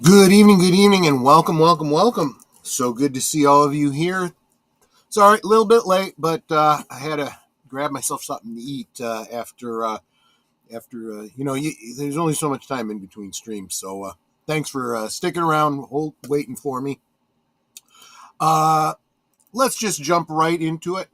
Good evening, and welcome. So good to see all of you here. Sorry, a little bit late, but I had to grab myself something to eat after there's only so much time in between streams. So thanks for sticking around, waiting for me. Let's just jump right into it.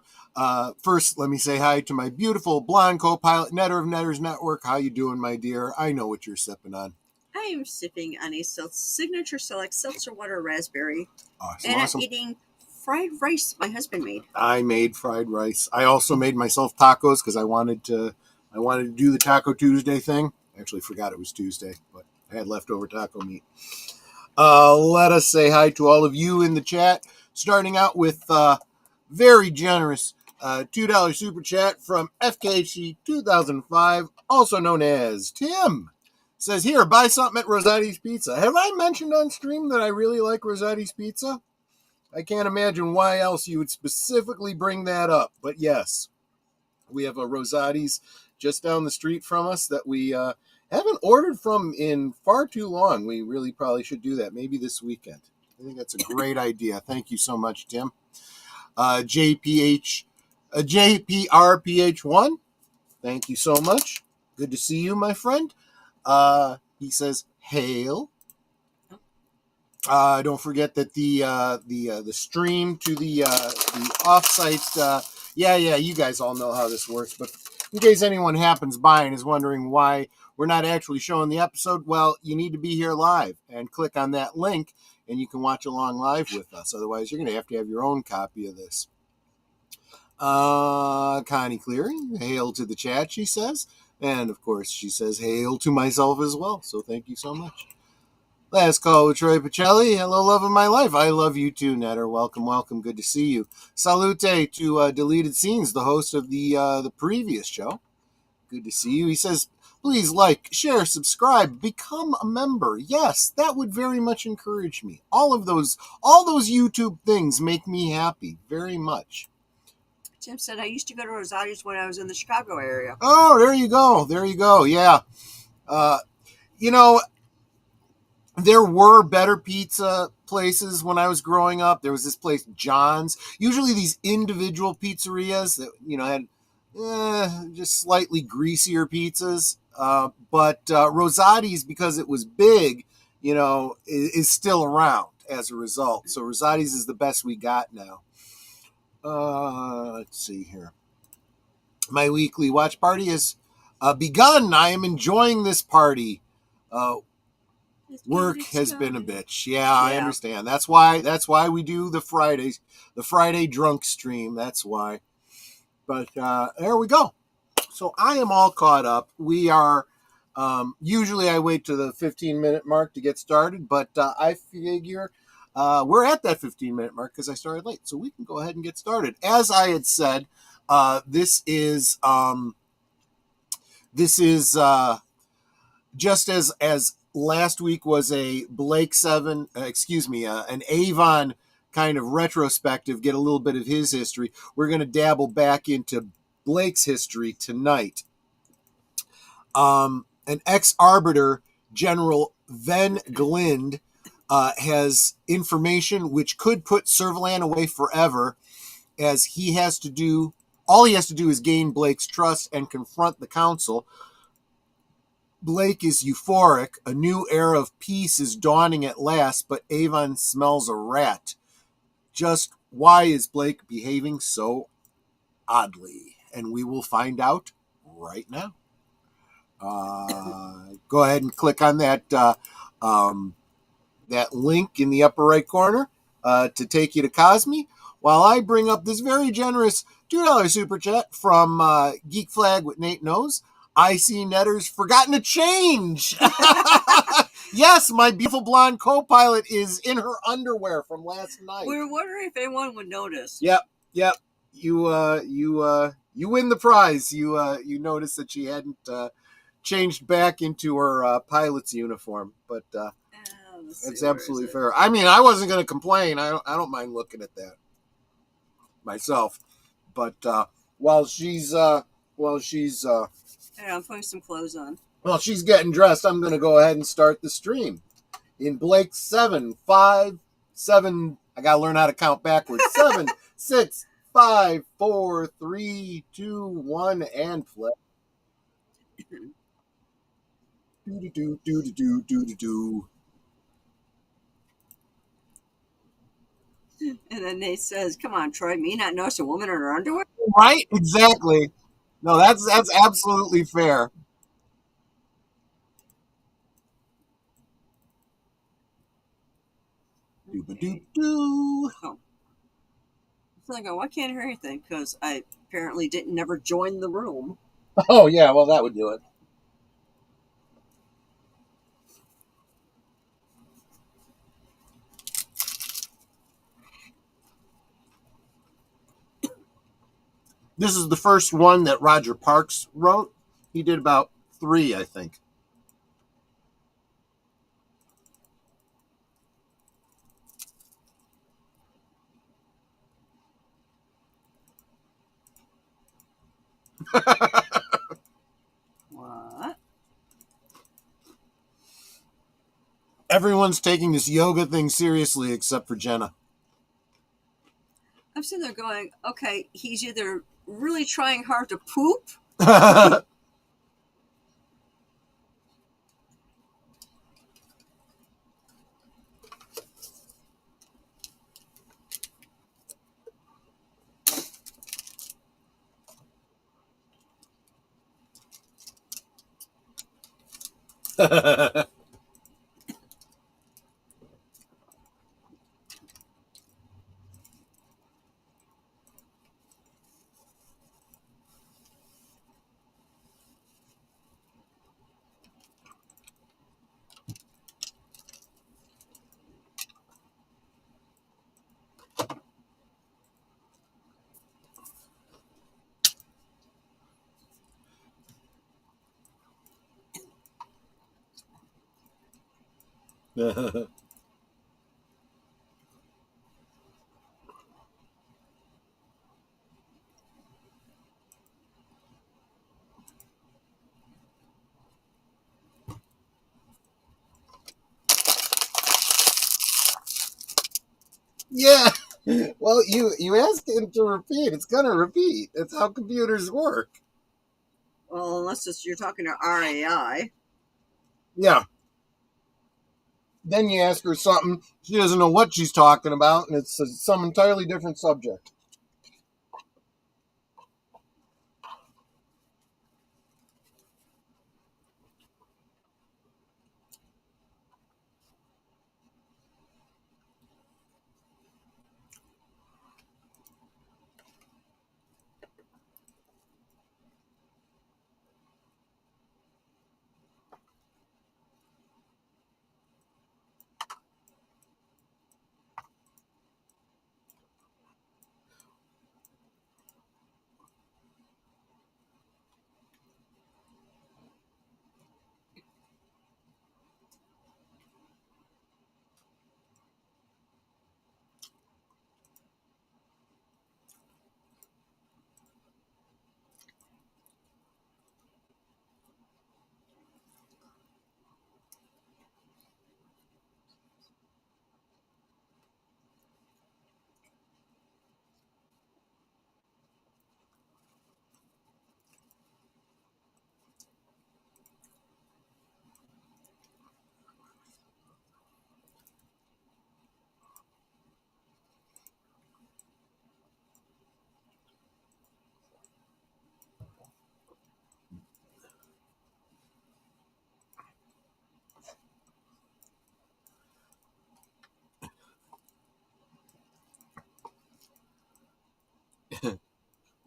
First, let me say hi to my beautiful blonde co-pilot, Netter of Netters Network. How you doing, my dear? I know what you're sipping on. I am sipping on a signature select seltzer water raspberry, Awesome, and awesome. I'm eating fried rice my husband made. I made fried rice. I also made myself tacos because I wanted to do the Taco Tuesday thing. I actually forgot it was Tuesday, but I had leftover taco meat. Let us say hi to all of you in the chat. Starting out with very generous $2 super chat from FKC 2005, also known as Tim. Says here, buy something at Rosati's Pizza. Have I mentioned on stream that I really like Rosati's Pizza? I can't imagine why else you would specifically bring that up. But yes, we have a Rosati's just down the street from us that we haven't ordered from in far too long. We really probably should do that, maybe this weekend. I think that's a great idea. Thank you so much, Tim. JPRPH1, thank you so much. Good to see you, my friend. He says, hail. Don't forget that the stream to the offsite. You guys all know how this works. But in case anyone happens by and is wondering why we're not actually showing the episode, well, you need to be here live and click on that link, and you can watch along live with us. Otherwise, you're going to have your own copy of this. Connie Cleary, hail to the chat, she says, and of course she says hail to myself as well. So thank you so much. Last call with Troy Pacelli. Hello, love of my life. I love you too, Netter. Welcome. Good to see you. Salute to Deleted Scenes, the host of the previous show. Good to see you. He says, please like, share, subscribe, become a member. Yes, that would very much encourage me. All those YouTube things make me happy very much. Tim said I used to go to Rosati's when I was in the Chicago area. Oh, there you go. Yeah. There were better pizza places when I was growing up. There was this place, John's. Usually these individual pizzerias that, had just slightly greasier pizzas. But Rosati's, because it was big, is still around as a result. So Rosati's is the best we got now. Let's see here. My weekly watch party has begun. I am enjoying this party. Work has been a bitch. Yeah, I understand. That's why we do the Friday drunk stream. That's why. But there we go. So I am all caught up. We are usually I wait to the 15-minute mark to get started, but I figure we're at that 15-minute mark because I started late, so we can go ahead and get started. As I had said, this is just as last week was a Blake 7, an Avon kind of retrospective, get a little bit of his history. We're going to dabble back into Blake's history tonight. An Ex-Arbiter General Ven Glynd has information which could put Servalan away forever, as all he has to do is gain Blake's trust and confront the council. Blake is euphoric. A new era of peace is dawning at last, but Avon smells a rat. Just why is Blake behaving so oddly? And we will find out right now. Go ahead and click on that that link in the upper right corner to take you to Cosme, while I bring up this very generous $2 super chat from Geek Flag with Nate Knows. I see Netter's forgotten to change. Yes, my beautiful blonde co-pilot is in her underwear from last night. We were wondering if anyone would notice. Yep. You win the prize. You noticed that she hadn't changed back into her pilot's uniform, but it's absolutely fair. I mean, I wasn't going to complain. I don't mind looking at that myself, but while she's I'm putting some clothes on. While she's getting dressed, I'm going to go ahead and start the stream. in Blake 7, 5, 7. I gotta learn how to count backwards. 7, 6, 5, 4, 3, 2, 1, and flip. Do do do do do do do do. And then Nate says, "Come on, Troy, me not notice a woman in her underwear?" Right? Exactly. No, that's absolutely fair. Do do Okay. do. Oh. So I go, "Why can't I hear anything?" Because I apparently didn't never join the room. Oh yeah, well that would do it. This is the first one that Roger Parks wrote. He did about 3, I think. What? Everyone's taking this yoga thing seriously except for Jenna. I'm sitting there going, okay, he's either really trying hard to poop. Yeah. Well, you asked him to repeat. It's gonna repeat. That's how computers work. Well, unless you're talking to RAI. Yeah. Then you ask her something, she doesn't know what she's talking about, and it's some entirely different subject.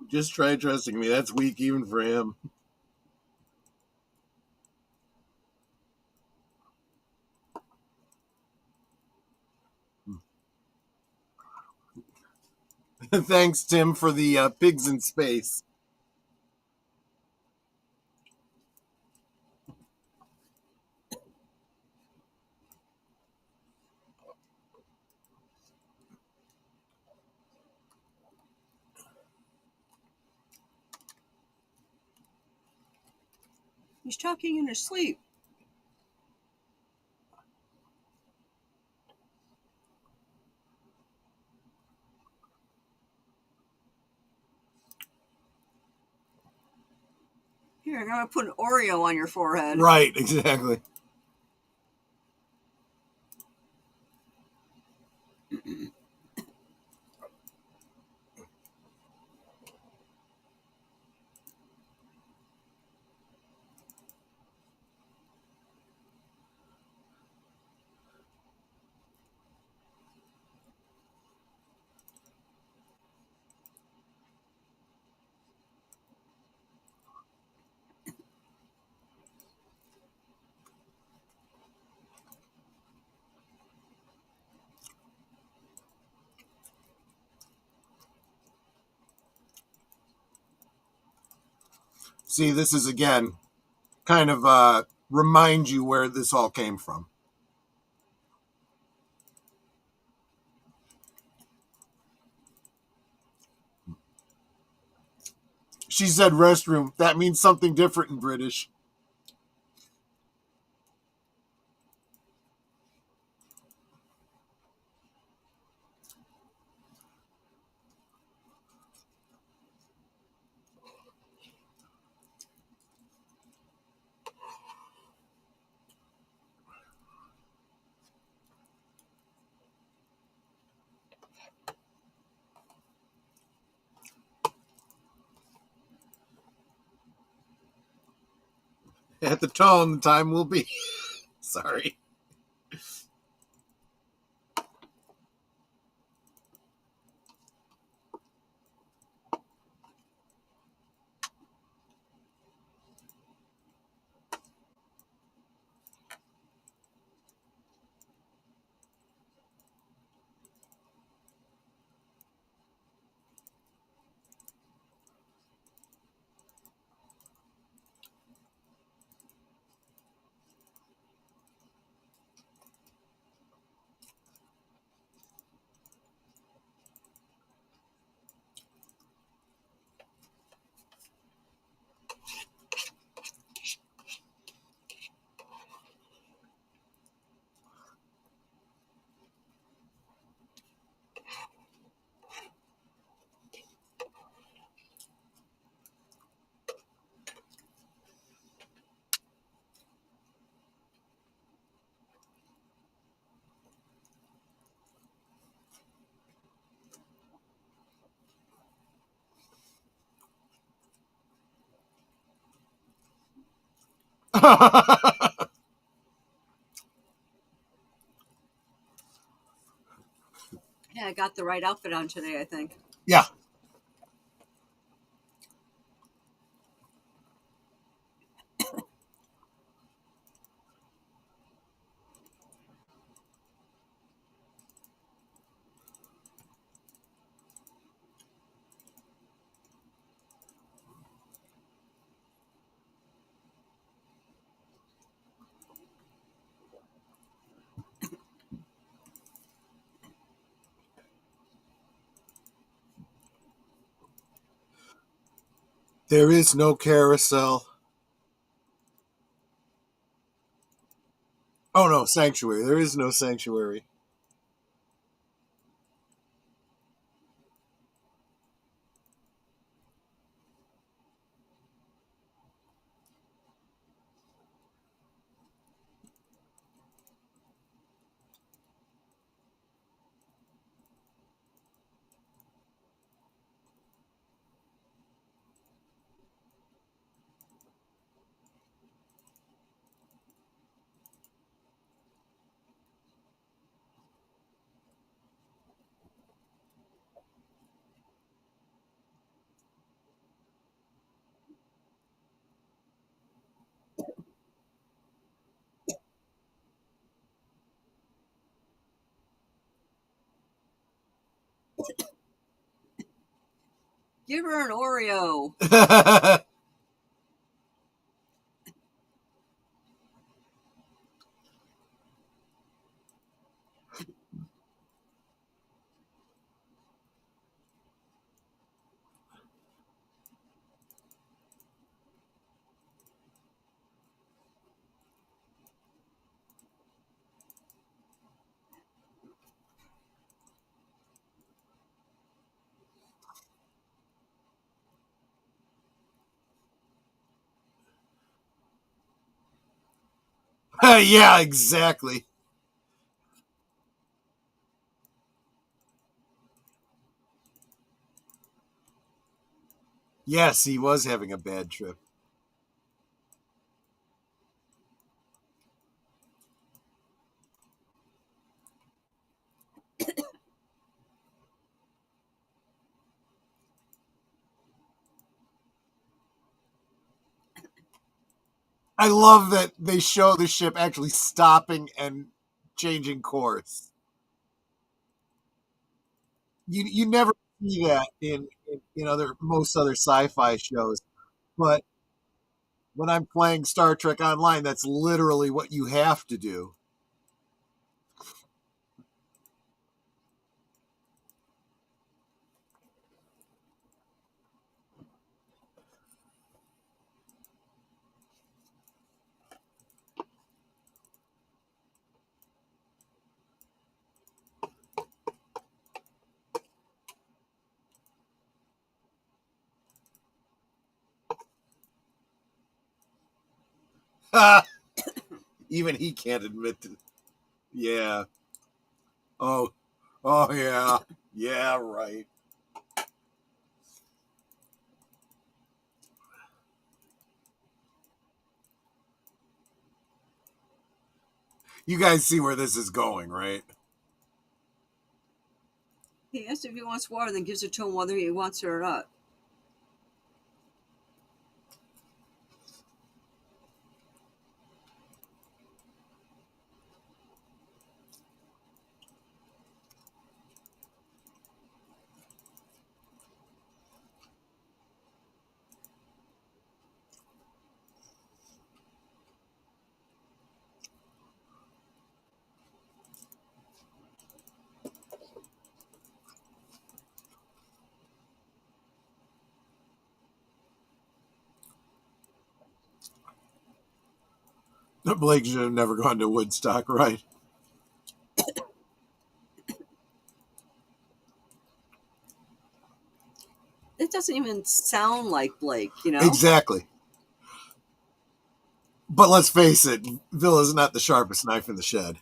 Just try trusting me. That's weak even for him. Thanks, Tim, for the pigs in space. He's talking in his sleep. Here, I'm going to put an Oreo on your forehead. Right, exactly. See, this is again kind of remind you where this all came from. She said restroom. That means something different in British. At the tone, the time will be. Sorry. Yeah, I got the right outfit on today, I think. Yeah. There is no carousel. Oh no, sanctuary. There is no sanctuary. Give her an Oreo. Yeah, exactly. Yes, he was having a bad trip. I love that they show the ship actually stopping and changing course. You never see that in other most other sci-fi shows, but when I'm playing Star Trek Online, that's literally what you have to do. Even he can't admit to. Yeah. Oh. Oh yeah. Yeah. Right. You guys see where this is going, right? He asks if he wants water, then gives it to him whether he wants it or not. Blake should have never gone to Woodstock, right? It doesn't even sound like Blake, you know? Exactly. But let's face it, Villa's not the sharpest knife in the shed.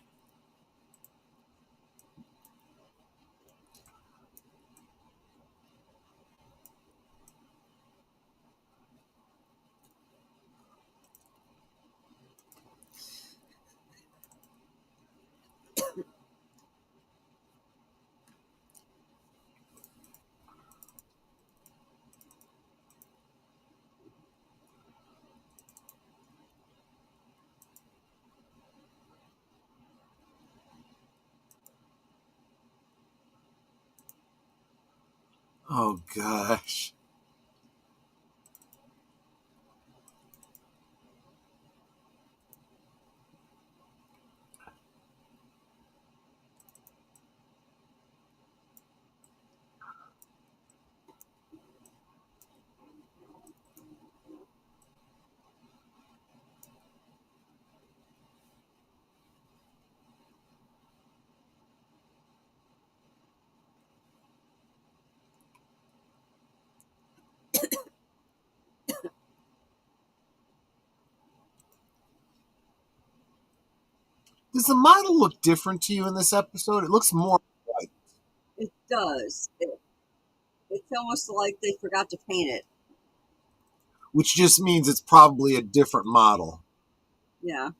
Oh gosh. Does the model look different to you in this episode? It looks more white, It does. It's almost like they forgot to paint it. which just means it's probably a different model. Yeah.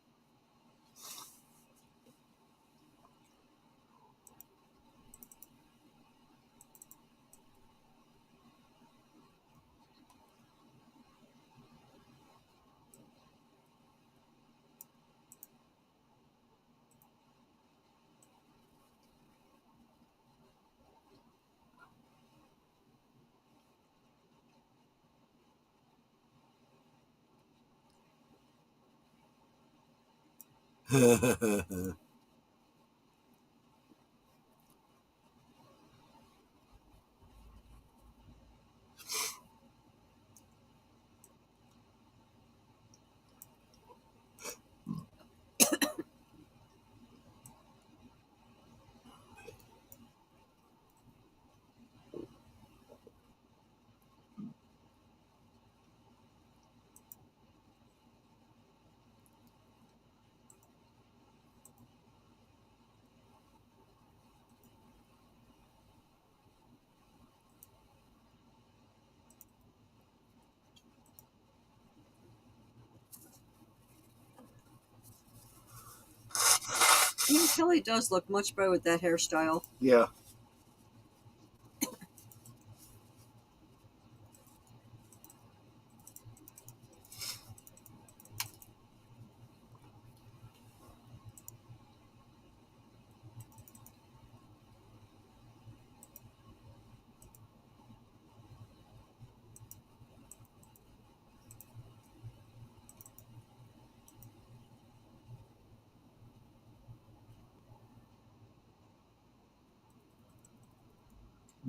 Kelly does look much better with that hairstyle. Yeah.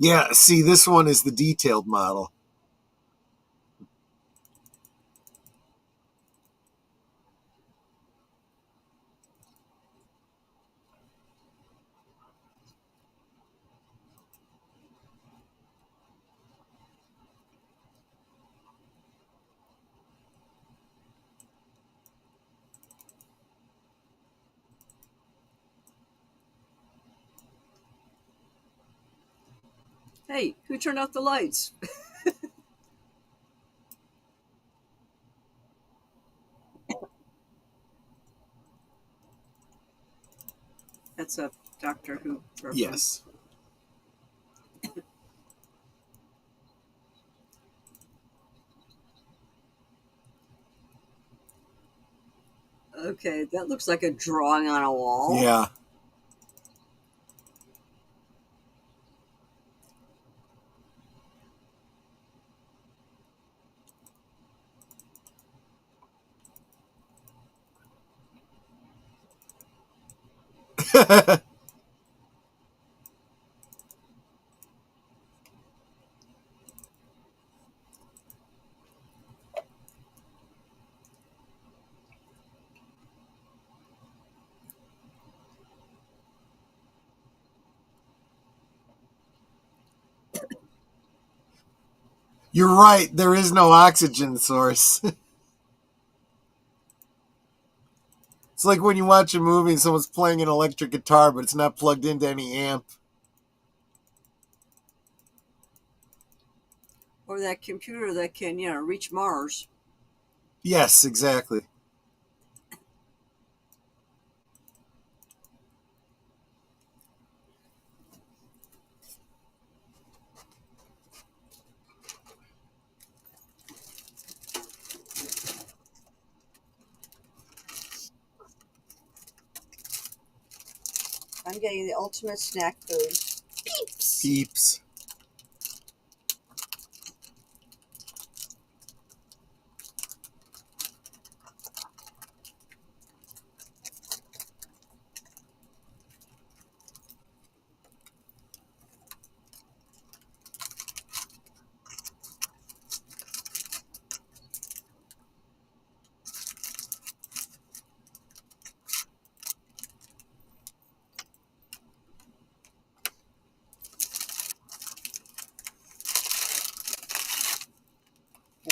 Yeah, see, this one is the detailed model. Hey, who turned out the lights? That's a Doctor Who reference. Yes. Okay, that looks like a drawing on a wall. Yeah. You're right. There is no oxygen source. It's like when you watch a movie and someone's playing an electric guitar, but it's not plugged into any amp. Or that computer that can, reach Mars. Yes, exactly. I'm getting the ultimate snack food. Peeps! Peeps.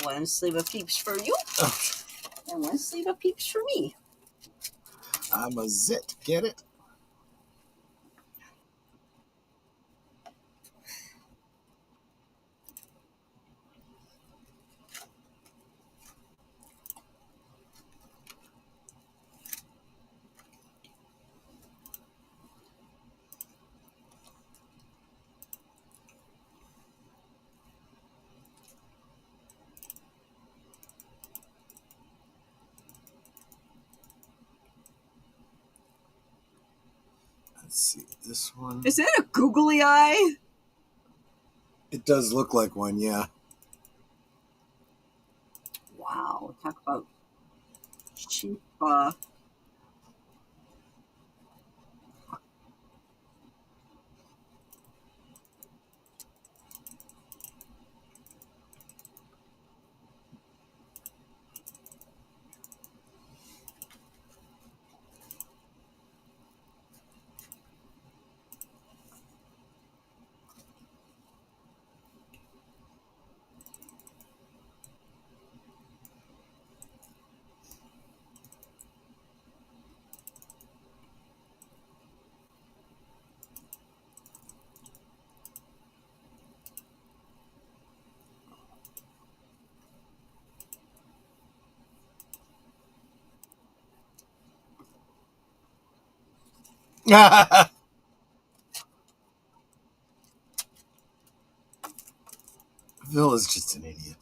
One sleeve of Peeps for you, and one sleeve of Peeps for me. I'm a zit. Get it? Let's see. This one. Is that a googly eye? It does look like one, yeah. Wow, talk about cheap. Phil is just an idiot.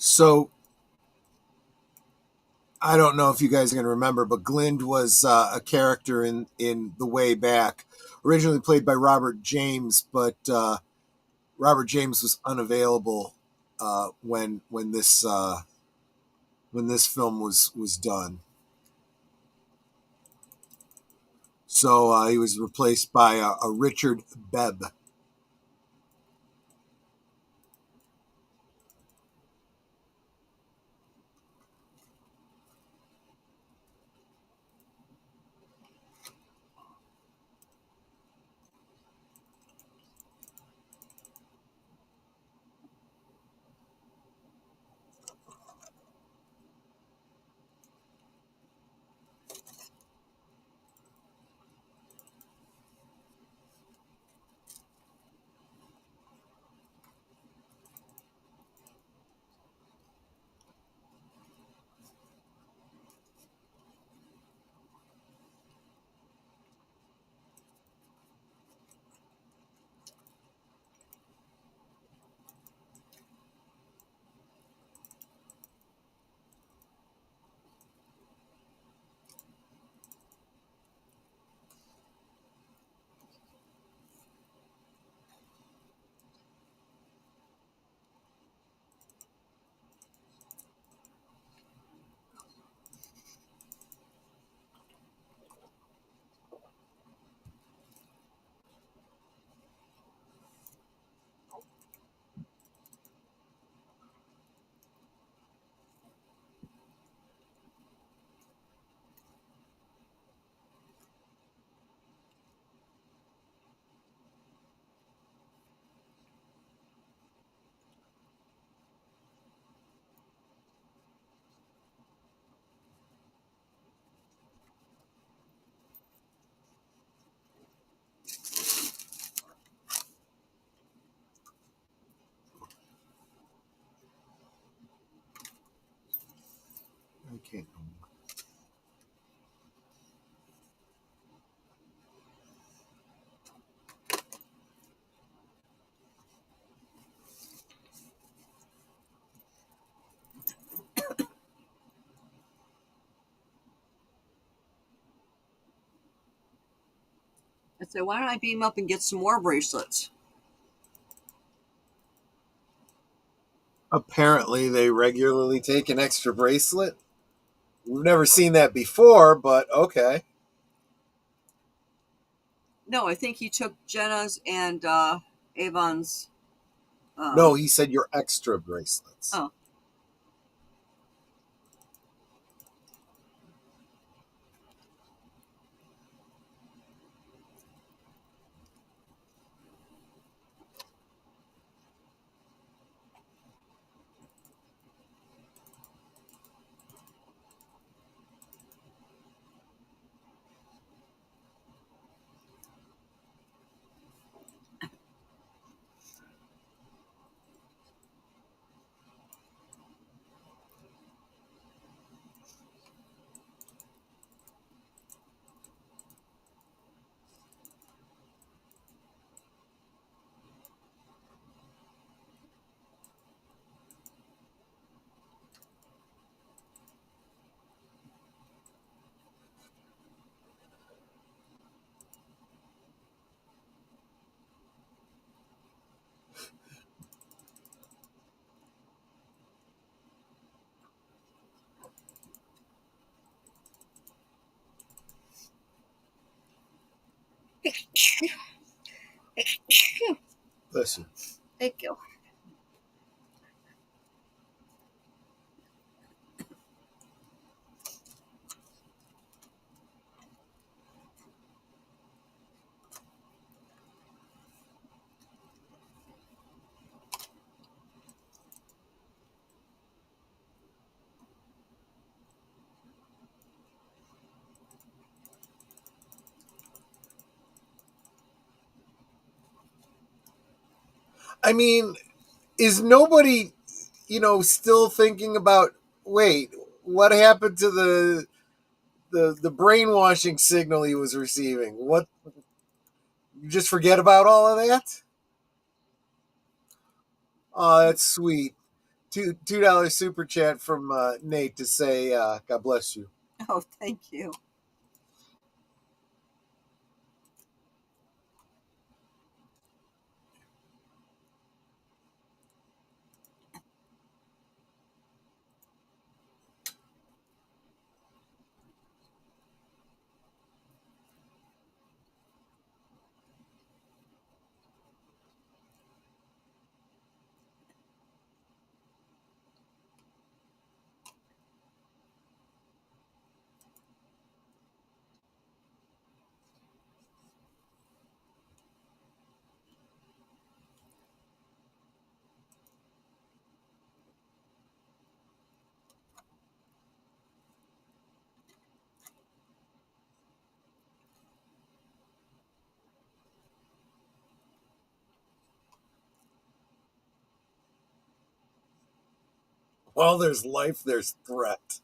So I don't know if you guys are going to remember, but Glynd was a character in the way back, originally played by Robert James, but Robert James was unavailable when this film was done. So he was replaced by a Richard Bebb. I can't. I said, why don't I beam up and get some more bracelets? Apparently, they regularly take an extra bracelet. We've never seen that before, but okay. No, I think he took Jenna's and Avon's. No, he said your extra bracelets. Oh, Thank you. I mean, is nobody, still thinking about, wait, what happened to the brainwashing signal he was receiving? What, you just forget about all of that? Oh, that's sweet. $2 super chat from Nate to say, God bless you. Oh, thank you. While there's life, there's threat.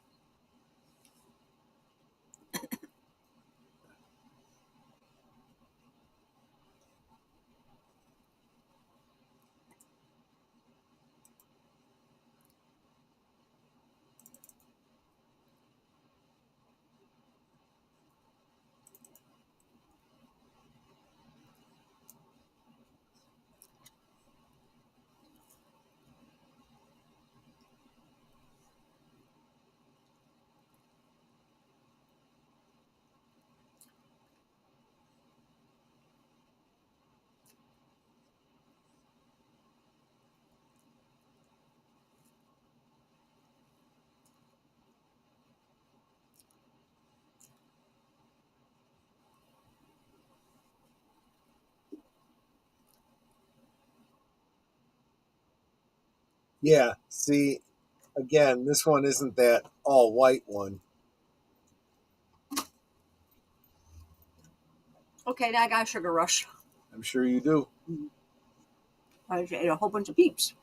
Yeah, see, again, this one isn't that all white one. Okay, now I got a sugar rush. I'm sure you do. I ate a whole bunch of peeps.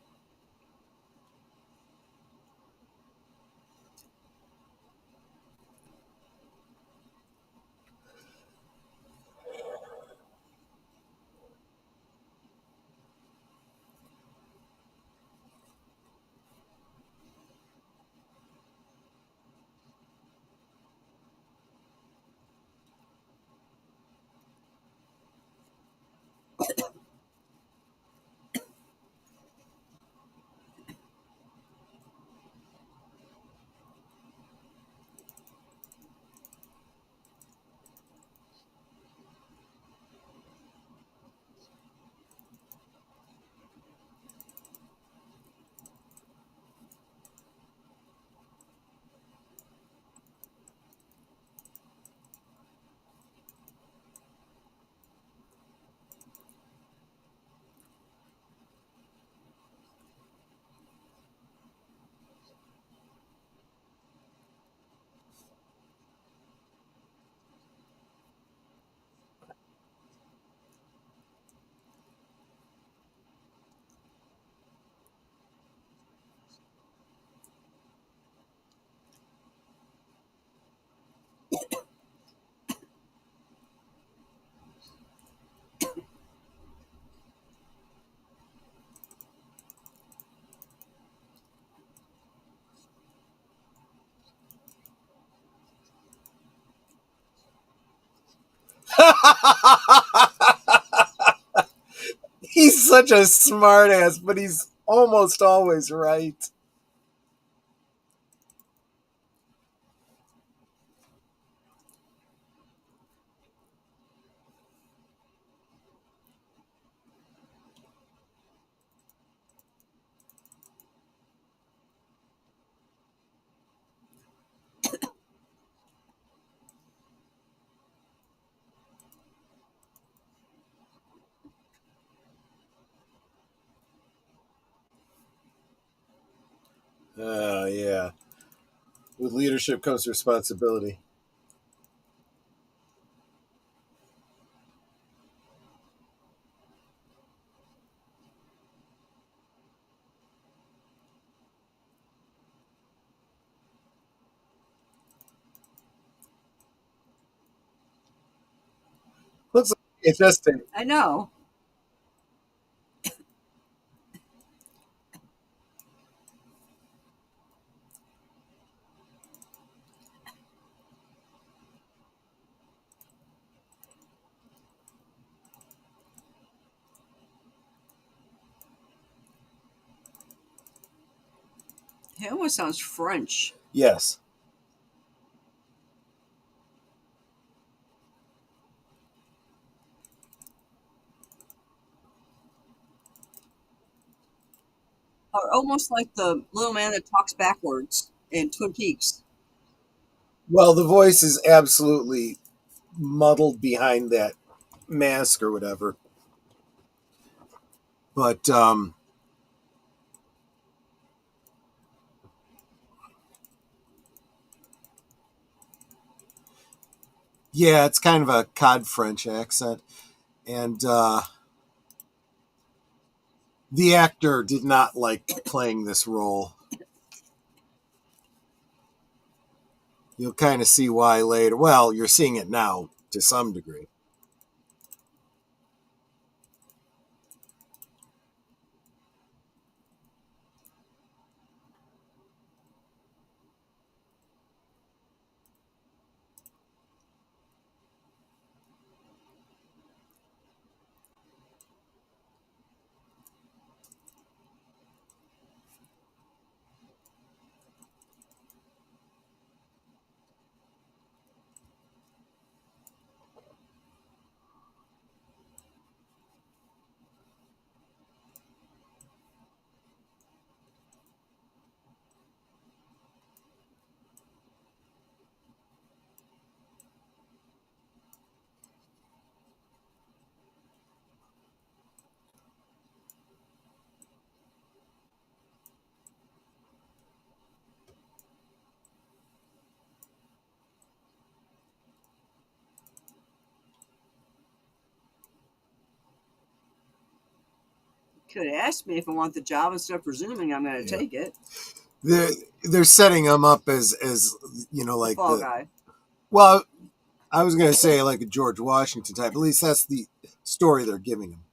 He's such a smartass, but he's almost always right. Yeah. With leadership comes responsibility. Looks like interesting. I know. It almost sounds French. Yes. Or almost like the little man that talks backwards in Twin Peaks. Well, the voice is absolutely muddled behind that mask or whatever. But yeah, it's kind of a cod French accent. And the actor did not like playing this role. You'll kind of see why later. Well, you're seeing it now to some degree. Could have asked me if I want the job instead of presuming I'm going to Yeah. take it. They're setting him up as like Fall the guy. well, I was going to say like a George Washington type. At least that's the story they're giving him.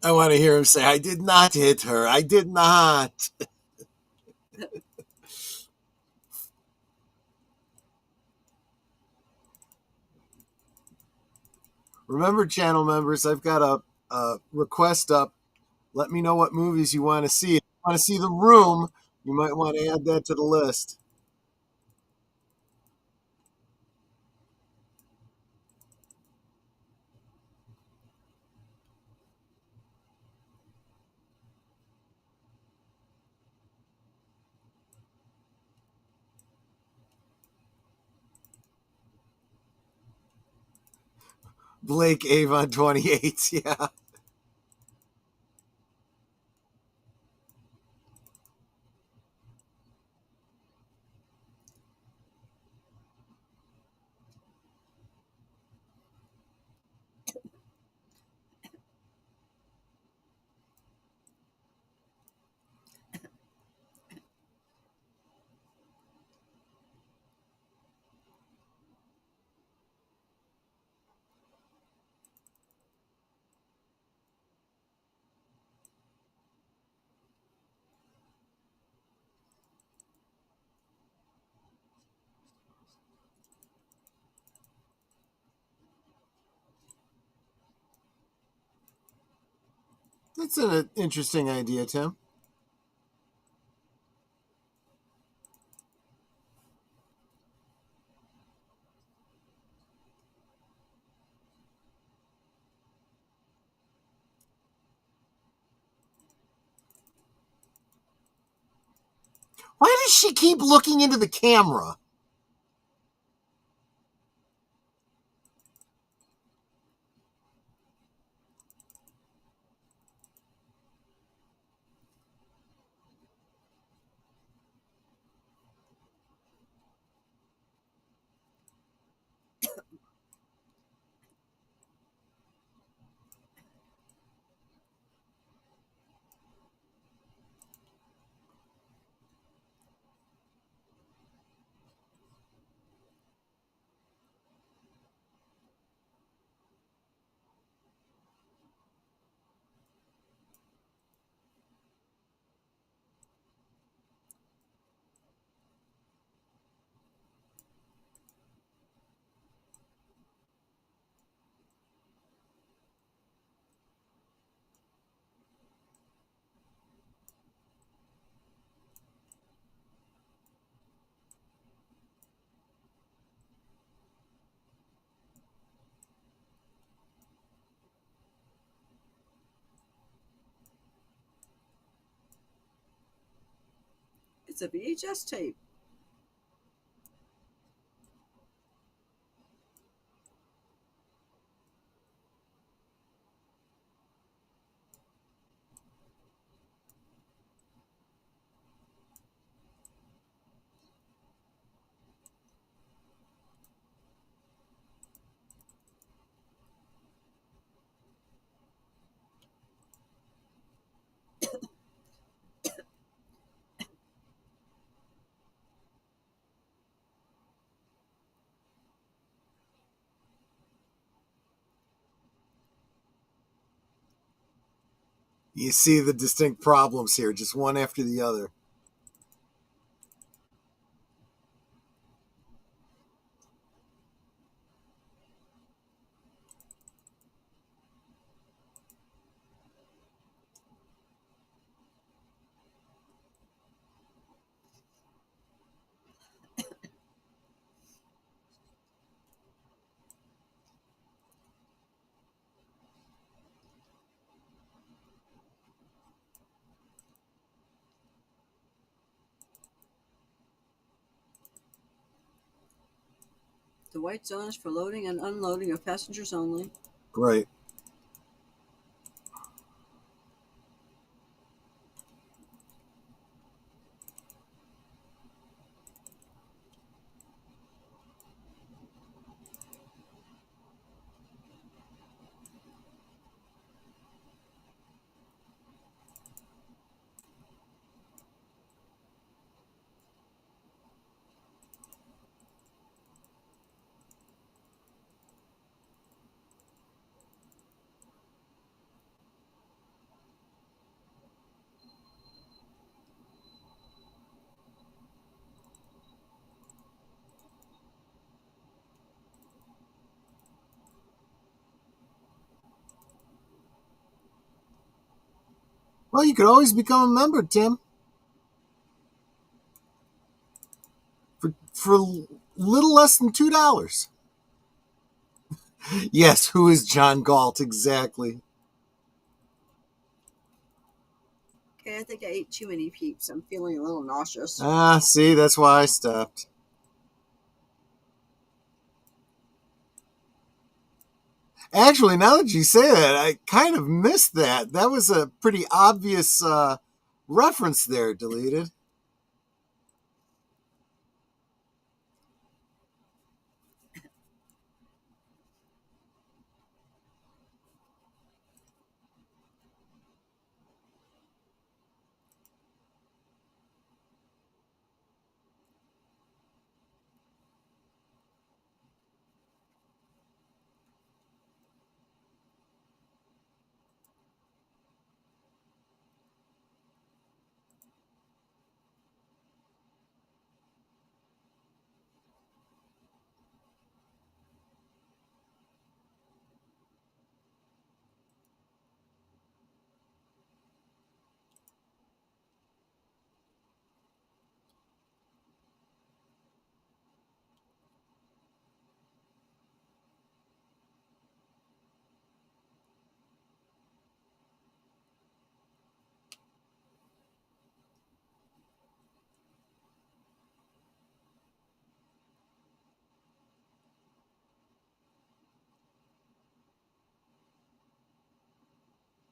I want to hear him say, "I did not hit her. I did not." Remember, channel members, I've got a request up. Let me know what movies you want to see. If you want to see The Room, you might want to add that to the list. Blake Avon 28. Yeah. That's an interesting idea, Tim. Why does she keep looking into the camera? It's a VHS tape. You see the distinct problems here, just one after the other. The white zone is for loading and unloading of passengers only. Right. Well, you could always become a member, Tim. For little less than $2. Yes, who is John Galt exactly? Okay, I think I ate too many peeps. I'm feeling a little nauseous. See, that's why I stopped. Actually, now that you say that, I kind of missed that. That was a pretty obvious reference there, deleted.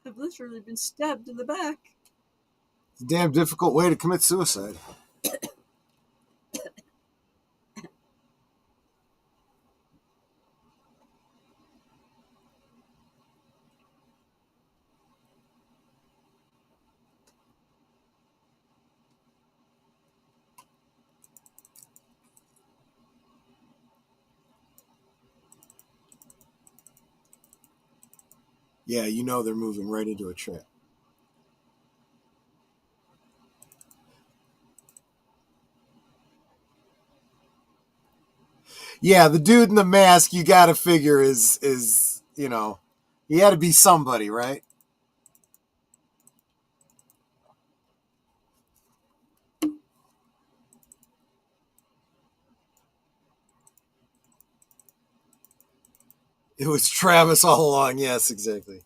I've literally been stabbed in the back. It's a damn difficult way to commit suicide. Yeah, you know they're moving right into a trap. Yeah, the dude in the mask you got to figure is he had to be somebody, right? It was Travis all along. Yes, exactly.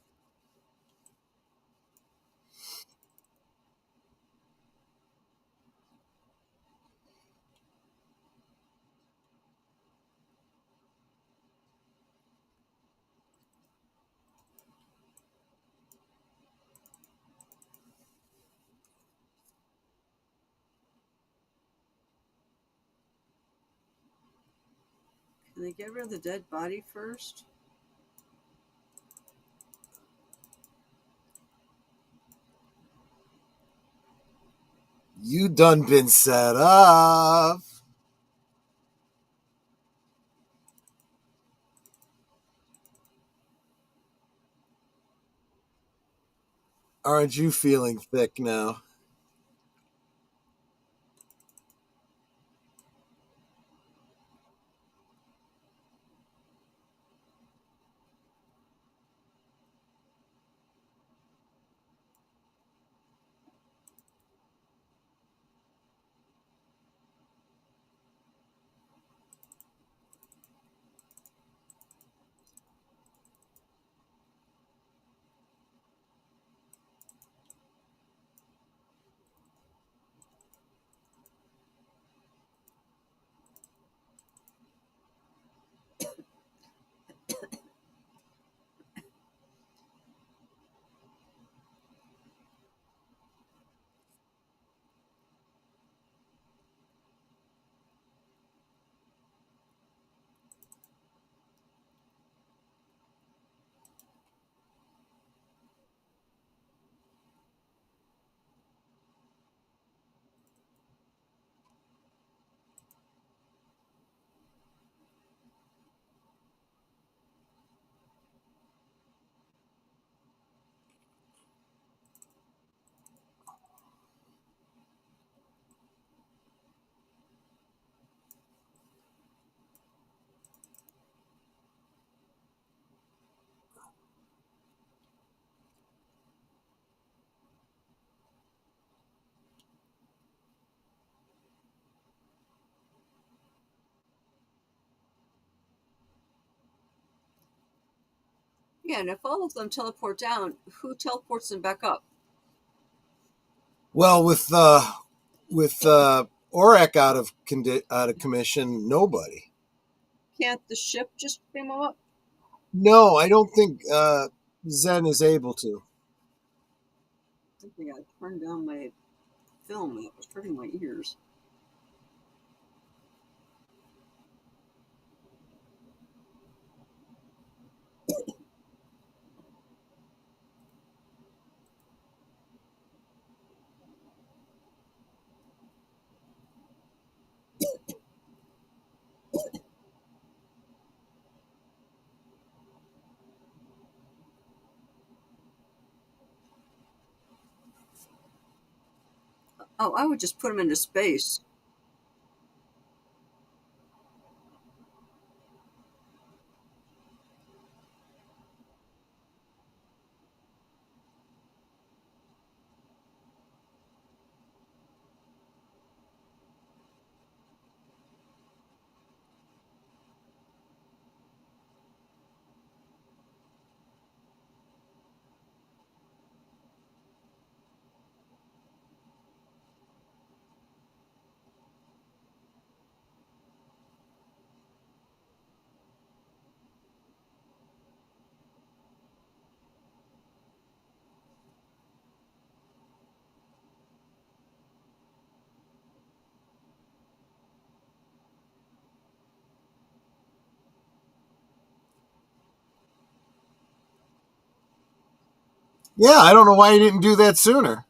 Can they get rid of the dead body first? You done been set up. Aren't you feeling thick now? Yeah, and if all of them teleport down, who teleports them back up? Well, with Orak out of commission, nobody. Can't the ship just beam them up? No, I don't think Zen is able to. I think I turned down my film. That was hurting my ears. Oh, I would just put them into space. Yeah, I don't know why he didn't do that sooner.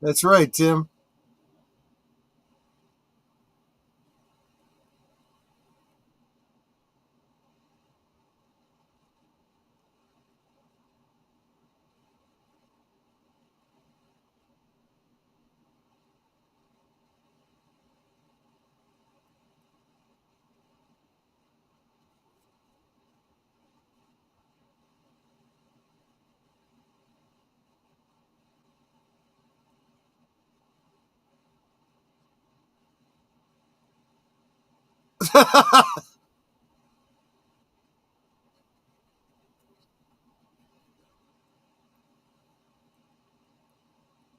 That's right, Tim.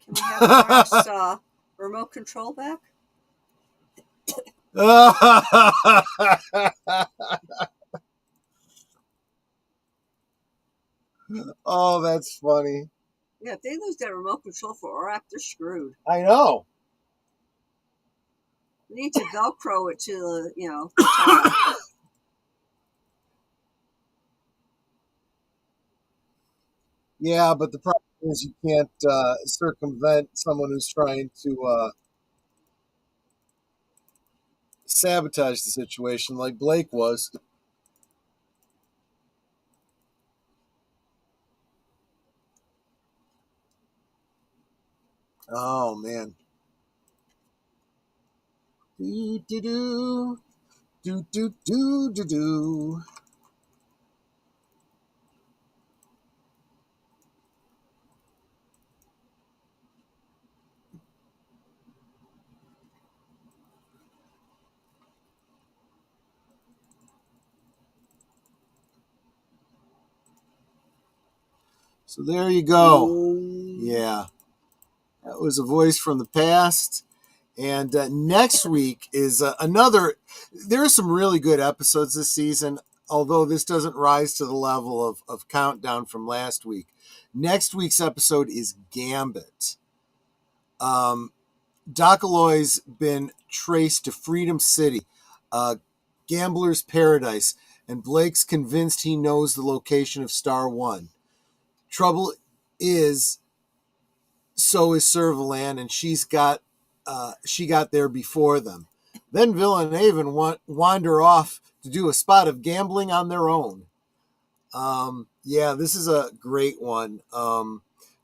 Can we have Mark's remote control back? Oh, that's funny. Yeah, if they lose that remote control for ORAC, they're screwed. I know. We need to Velcro it to the top. Yeah, but the problem is you can't circumvent someone who's trying to sabotage the situation like Blake was. Oh, man. Do, do, do. Do, do, do, do, do. So there you go. Yeah. That was a voice from the past. And next week is another. There are some really good episodes this season, although this doesn't rise to the level of Countdown from last week. Next week's episode is Gambit. Doc Aloy's been traced to Freedom City, Gambler's Paradise, and Blake's convinced he knows the location of Star One. Trouble is, so is Servalan, and she got there before them. Then Vil and Avon wander off to do a spot of gambling on their own. Yeah, this is a great one.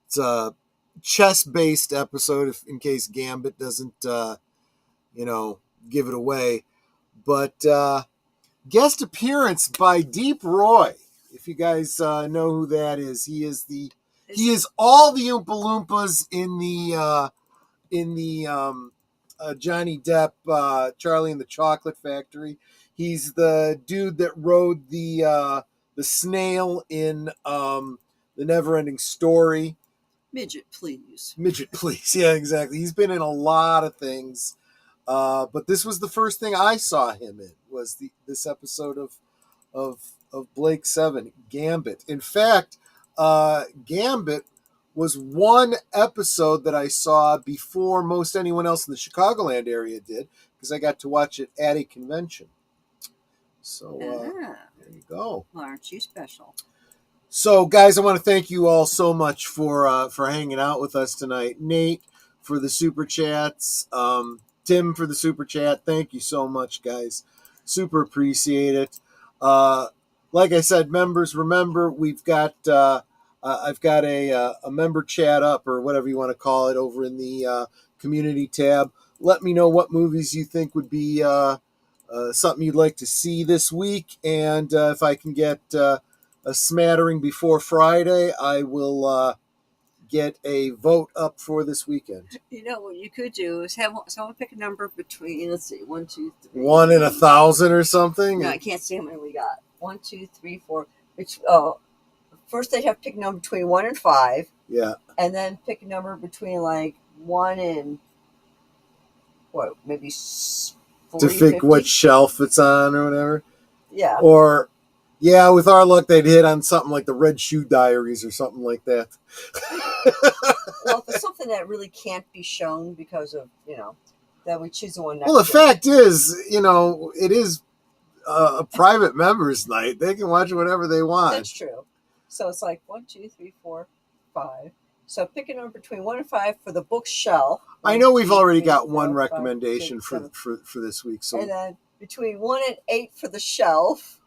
It's a chess-based episode, in case Gambit doesn't, give it away. But guest appearance by Deep Roy. If you guys know who that is, he is all the Oompa Loompas in the Johnny Depp Charlie and the Chocolate Factory. He's the dude that rode the snail in the Neverending Story. Midget, please. Midget, please. Yeah, exactly. He's been in a lot of things, but this was the first thing I saw him in. Was this episode of Blake 7, Gambit. In fact, Gambit was one episode that I saw before most anyone else in the Chicagoland area did, because I got to watch it at a convention. So there you go. Well, aren't you special? So, guys, I want to thank you all so much for hanging out with us tonight. Nate for the super chats, Tim for the super chat. Thank you so much, guys. Super appreciate it. Like I said, members, remember we've got I've got a member chat up, or whatever you want to call it, over in the community tab. Let me know what movies you think would be something you'd like to see this week, and if I can get a smattering before Friday, I will get a vote up for this weekend. You know what you could do is have someone pick a number between, let's see, 1, 2, 3. 1 in 1,000 or something? No, I can't see how many we got. 1, 2, 3, 4. First they'd have to pick a number between 1 and 5. Yeah. And then pick a number between like 1 and maybe 40, to pick 50? What shelf it's on or whatever. Yeah. Or, yeah, with our luck, they'd hit on something like the Red Shoe Diaries or something like that. Well, if it's something that really can't be shown because of, Then we choose the one next. Well, the fact is, it is a private members night. They can watch whatever they want. That's true. So it's like 1, 2, 3, 4, 5. So pick a number between 1 and 5 for the bookshelf. I know we've already got one recommendation for this week. So and then between 1 and 8 for the shelf.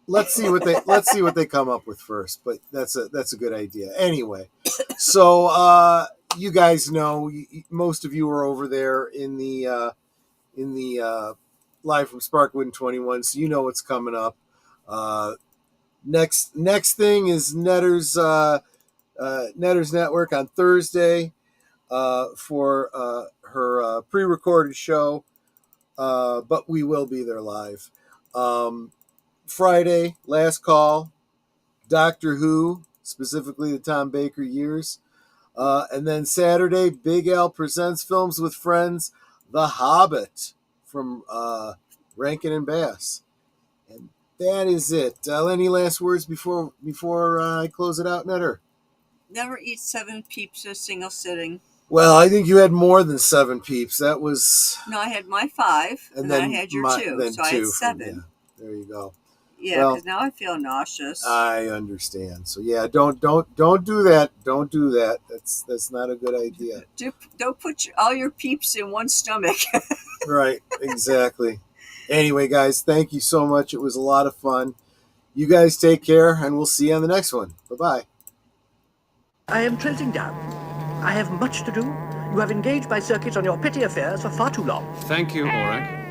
Let's see what they come up with first. But that's a good idea. Anyway, so you guys know, most of you are over there in the live from Sparkwood 21, so you know what's coming up. Next thing is Netter's Network on Thursday for her pre-recorded show, but we will be there live. Friday, Last Call, Doctor Who, specifically the Tom Baker years. And then Saturday, Big Al presents Films with Friends, The Hobbit from Rankin and Bass. And that is it. Any last words before I close it out, Netter? Never eat 7 peeps in a single sitting. Well, I think you had more than 7 peeps. That was... No, I had my 5, and then I had your 2, so I had 7. There you go. Yeah, because now I feel nauseous. I understand. So yeah, don't do that. Don't do that. That's not a good idea. Don't put all your peeps in one stomach. Right, exactly. Anyway, guys, thank you so much. It was a lot of fun. You guys take care, and we'll see you on the next one. Bye-bye. I am closing down. I have much to do. You have engaged my circuits on your petty affairs for far too long. Thank you, Aurak.